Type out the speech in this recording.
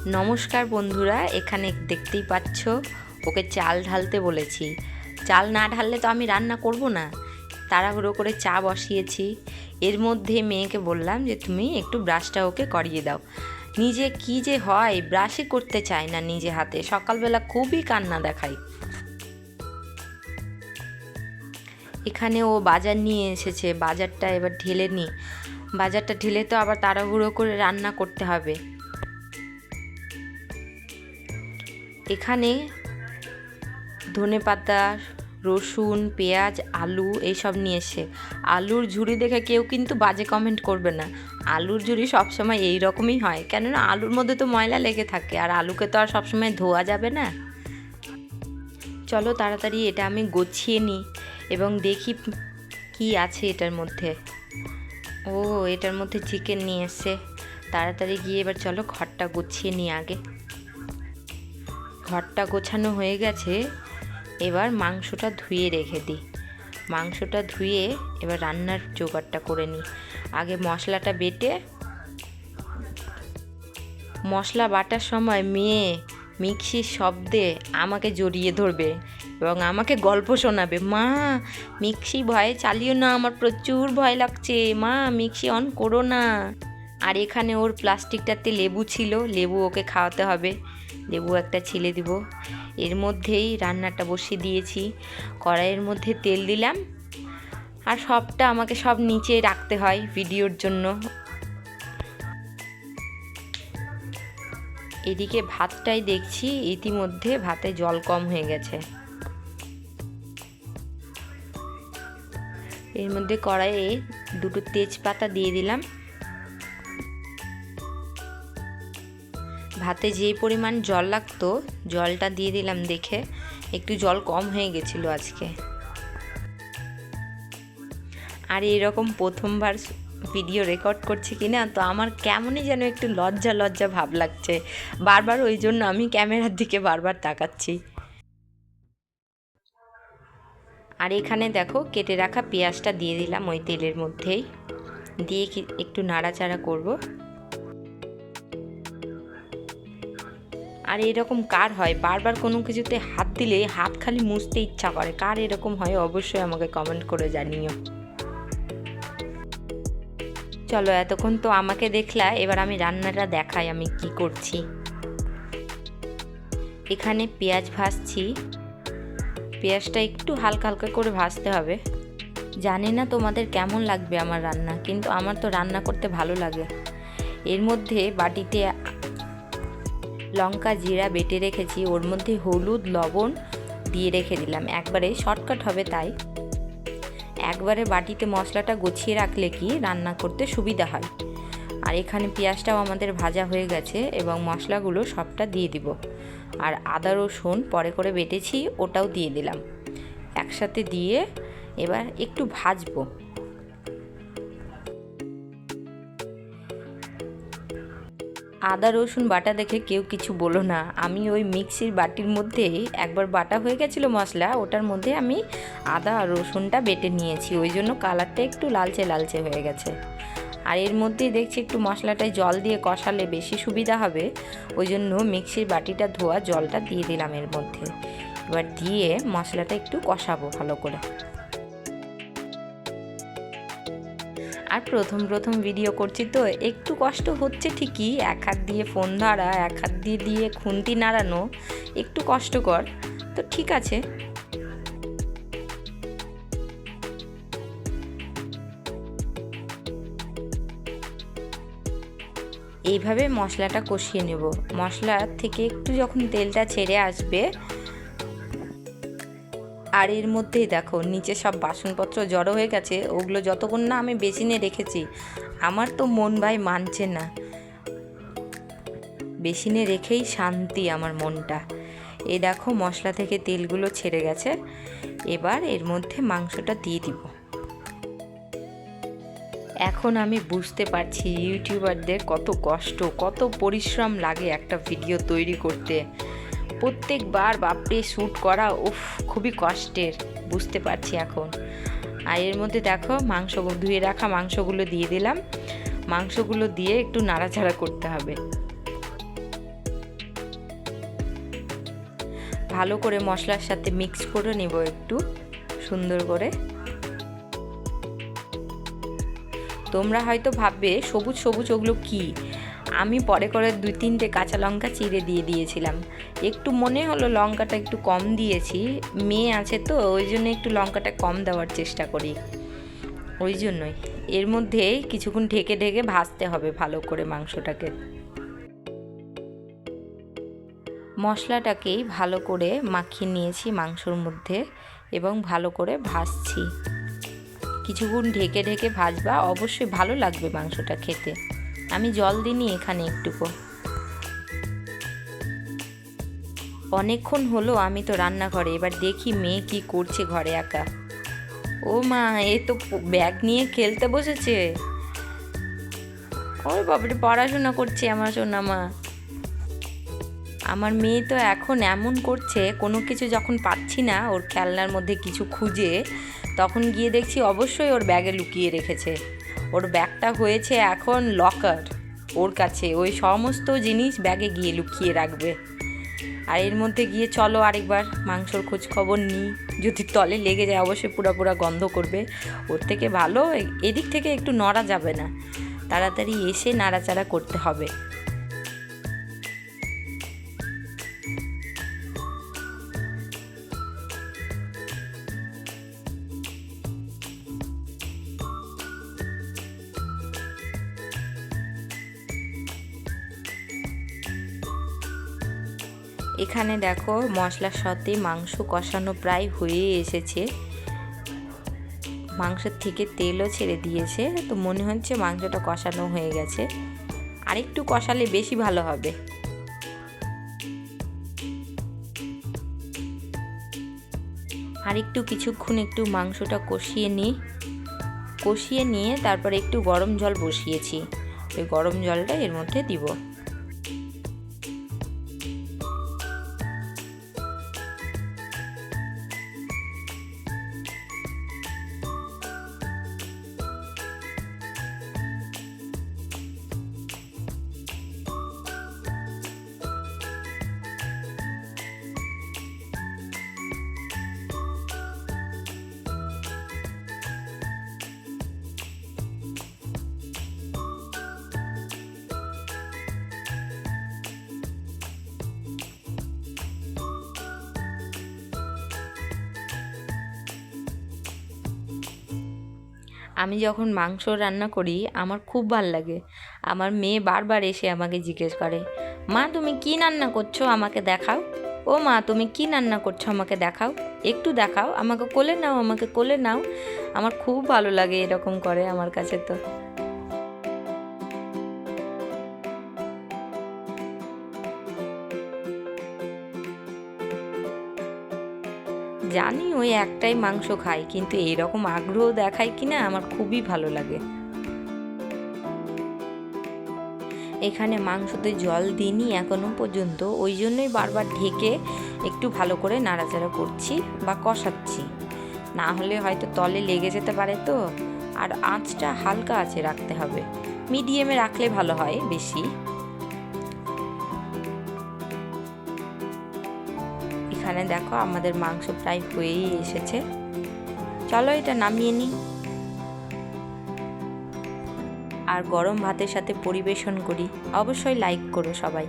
নমস্কার বন্ধুরা, এখানে দেখতেই পাচ্ছ ওকে চাল ঢালতে বলেছি। চাল না ঢাললে তো আমি রান্না করব না। তাড়াহুড়ো করে চা বসিয়েছি। এর মধ্যে মেয়েকে বললাম যে তুমি একটু ব্রাশটা ওকে করিয়ে দাও। নিজে কি যে হয়, ব্রাশই করতে চায় না নিজে হাতে। সকালবেলা খুবই কান্না দেখায়। এখানে ও বাজার নিয়ে এসেছে, বাজারটা এবার ঢেলে নিই। বাজারটা ঢেলে তো আবার তাড়াহুড়ো করে রান্না করতে হবে। এখানে ধনেপাতা, রসুন, পেঁয়াজ, আলু এইসব নিয়ে এসে। আলুর ঝুড়ি দেখে কেউ কিন্তু বাজে কমেন্ট করবে না। আলুর ঝুড়ি সবসময় এই রকমই হয়, কেননা আলুর মধ্যে তো ময়লা লেগে থাকে, আর আলুকে তো আর সবসময় ধোয়া যাবে না। চলো তাড়াতাড়ি এটা আমি গুছিয়ে নিই এবং দেখি কি আছে এটার মধ্যে। ও, এটার মধ্যে চিকেন নিয়ে এসছে। তাড়াতাড়ি গিয়ে এবার চলো ঘরটা গুছিয়ে নিই আগে। ঘরটা গোছানো হয়ে গেছে, এবার মাংসটা ধুয়ে রেখে দিই। মাংসটা ধুয়ে এবার রান্নার জোগাড়টা করে নিই। আগে মশলাটা বেটে, মশলা বাটার সময় মেয়ে মিক্সির শব্দে আমাকে জড়িয়ে ধরবে এবং আমাকে গল্প শোনাবে, মা মিক্সি ভয়ে চালিও না, আমার প্রচুর ভয় লাগছে, মা মিক্সি অন করো না। আর এখানে ওর প্লাস্টিকটাতে লেবু ছিল, লেবু ওকে খাওয়াতে হবে। লেবু একটা ছিলে দিব। এর মধ্যেই রান্নাটা বসিয়ে দিয়েছি। কড়াইয়ের মধ্যে তেল দিলাম। আর সবটা আমাকে সব নিচে রাখতে হয় ভিডিওর জন্য। এদিকে ভাতটাই দেখছি ইতিমধ্যে ভাতে জল কম হয়ে গেছে। এর মধ্যে কড়াইয়ে দুটো তেজপাতা দিয়ে দিলাম। ভাতে যেই পরিমাণ জল লাগতো জলটা দিয়ে দিলাম দেখে। একটু জল কম হয়ে গেছিলো আজকে। আর এরকম প্রথমবার ভিডিও রেকর্ড করছি কিনা, তো আমার কেমনই যেন একটু লজ্জা লজ্জা ভাব লাগছে বারবার, ওই জন্য আমি ক্যামেরার দিকে বারবার তাকাচ্ছি। আর এখানে দেখো কেটে রাখা পেঁয়াজটা দিয়ে দিলাম ওই তেলের মধ্যেই, দিয়ে একটু নাড়াচাড়া করব। আর এরকম কার হয় বারবার কোনো কিছুতে হাত দিলে হাত খালি মুছতে ইচ্ছা করে? কার এরকম হয় অবশ্যই আমাকে কমেন্ট করে জানিও। চলো, এতক্ষণ তো আমাকে দেখলা, এবার আমি রান্নাটা দেখাই আমি কি করছি। এখানে পেঁয়াজ ভাজছি। পেঁয়াজটা একটু হালকা হালকা করে ভাজতে হবে। জানি না তোমাদের কেমন লাগবে আমার রান্না, কিন্তু আমার তো রান্না করতে ভালো লাগে। এর মধ্যে বাটিতে লঙ্কা জিরা বেটে রেখেছি, ওর মধ্যে হলুদ লবণ দিয়ে রেখে দিলাম। একবারে শর্টকাট হবে, তাই একবারে বাটিতে মশলাটা গুছিয়ে রাখলে কি রান্না করতে সুবিধা হয়। আর এখানে পেঁয়াজটাও আমাদের ভাজা হয়ে গেছে এবং মশলাগুলো সবটা দিয়ে দিব। আর আদা রসুন পরে করে বেটেছি, ওটাও দিয়ে দিলাম। একসাথে দিয়ে এবার একটু ভাজবো। আদা রসুন বাটা দেখে কেউ কিছু বলো না। আমি ওই মিক্সির বাটির মধ্যে একবার বাটা হয়ে গেছিলো মশলা, ওটার মধ্যে আমি আদা আর রসুনটা বেটে নিয়েছি, ওই জন্য কালারটা একটু লালচে লালচে হয়ে গেছে। আর এর মধ্যেই দেখছি একটু মশলাটায় জল দিয়ে কষালে বেশি সুবিধা হবে, ওই জন্য মিক্সির বাটিটা ধোয়া জলটা দিয়ে দিলাম এর মধ্যে। এবার দিয়ে মশলাটা একটু কষাবো ভালো করে। আর প্রথম ভিডিও করছি তো একটু কষ্ট হচ্ছে ঠিকই, এক হাত দিয়ে ফোন ধরা, এক হাত দিয়ে খুন্তি নাড়ানো একটু কষ্টকর, তো ঠিক আছে। এইভাবে মশলাটা কষিয়ে নেব। মশলা থেকে একটু যখন তেলটা ছেড়ে আসবে, আর এর মধ্যেই দেখো নিচে সব বাসনপত্র জড়ো হয়ে গেছে, ওগুলো যতক্ষণ না আমি বেসিনে রেখেছি আমার তো মন ভাই মানছে না। বেসিনে রেখেই শান্তি আমার মনটা। এই দেখো মশলা থেকে তেলগুলো ছেড়ে গেছে। এবার এর মধ্যে মাংসটা দিয়ে দিব। এখন আমি বুঝতে পারছি ইউটিউবারদের কত কষ্ট, কত পরিশ্রম লাগে একটা ভিডিও তৈরি করতে। প্রত্যেকবার বাপরে শ্যুট করা খুবই কষ্টের, বুঝতে পারছি এখন। আর এর মধ্যে দেখো ধুয়ে রাখা মাংসগুলো দিয়ে দিলাম। মাংসগুলো দিয়ে একটু নাড়াচাড়া করতে হবে। ভালো করে মশলার সাথে মিক্স করে নেব একটু সুন্দর করে। তোমরা হয়তো ভাববে সবুজ সবুজ ওগুলো কি, আমি পরে করে 2-3টে কাঁচা লঙ্কা চিড়ে দিয়ে দিয়েছিলাম। একটু মনে হলো লঙ্কাটা একটু কম দিয়েছি, মেয়ে আছে তো ওই জন্য একটু লঙ্কাটা কম দেওয়ার চেষ্টা করি, ওই জন্যই। এর মধ্যে কিছুক্ষণ ঢেকে ঢেকে ভাজতে হবে ভালো করে মাংসটাকে। মশলাটাকেই ভালো করে মাখিয়ে নিয়েছি মাংসর মধ্যে এবং ভালো করে ভাজছি। কিছুক্ষণ ঢেকে ঢেকে ভাজবা, অবশ্যই ভালো লাগবে মাংসটা খেতে। আমি জল দিইনি এখানে একটুকু। অনেকক্ষণ হলো আমি তো রান্নাঘরে, এবার দেখি মেয়ে কি করছে ঘরে একা। ও মা, এ তো ব্যাগ নিয়ে খেলতে বসেছে। ওর বাবারে, পড়াশোনা করছে আমার সোনা মা। আমার মেয়ে তো এখন এমন করছে, কোনো কিছু যখন পাচ্ছি না ওর খেলনার মধ্যে কিছু খুঁজে, তখন গিয়ে দেখছি অবশ্যই ওর ব্যাগে লুকিয়ে রেখেছে। ওর ব্যাগটা হয়েছে এখন লকার ওর কাছে, ওই সমস্ত জিনিস ব্যাগে গিয়ে লুকিয়ে রাখবে। আর এর মধ্যে গিয়ে চলো আরেকবার মাংসর খোঁজ খবর নিই, যদি তলে লেগে যায় অবশ্যই পুরা গন্ধ করবে। ওর থেকে ভালো এদিক থেকে একটু নড়া যাবে না, তাড়াতাড়ি এসে নাড়াচাড়া করতে হবে। এখানে দেখো মশলার সাথে মাংস কষানো প্রায় হয়ে এসেছে, মাংসের থেকে তেলও ছেড়ে দিয়েছে, তো মনে হচ্ছে মাংসটা কষানো হয়ে গেছে। আরেকটু কষালে বেশি ভালো হবে। আরেকটু কিছুক্ষণ একটু মাংসটা কষিয়ে নিয়ে তারপরে একটু গরম জল বসিয়েছি, ওই গরম জলটা এর মধ্যে দিব। আমি যখন মাংস রান্না করি আমার খুব ভাল লাগে। আমার মেয়ে বারবার এসে আমাকে জিজ্ঞেস করে, মা তুমি কি রান্না করছো, আমাকে দেখাও। ও মা, তুমি কি রান্না করছো, আমাকে দেখাও, একটু দেখাও, আমাকে কোলে নাও, আমাকে কোলে নাও। আমার খুব ভালো লাগে এরকম করে আমার কাছে। তো জানি ওই একটাই মাংস খাই, কিন্তু এইরকম আগ্রহ দেখায় কিনা আমার খুবই ভালো লাগে। এখানে মাংসতে জল দিইনি এখনো পর্যন্ত, ওই জন্যই বারবার ঢেকে একটু ভালো করে নাড়াচাড়া করছি বা কষাচ্ছি, না হলে হয়তো তলে লেগে যেতে পারে। তো আর আঁচটা হালকা আঁচে রাখতে হবে, মিডিয়ামে রাখলে ভালো হয় বেশি। এখানে দেখো আমাদের মাংস প্রায় হয়েই এসেছে, চলো এটা নামিয়ে নিই আর গরম ভাতের সাথে পরিবেশন করি। অবশ্যই লাইক করো সবাই।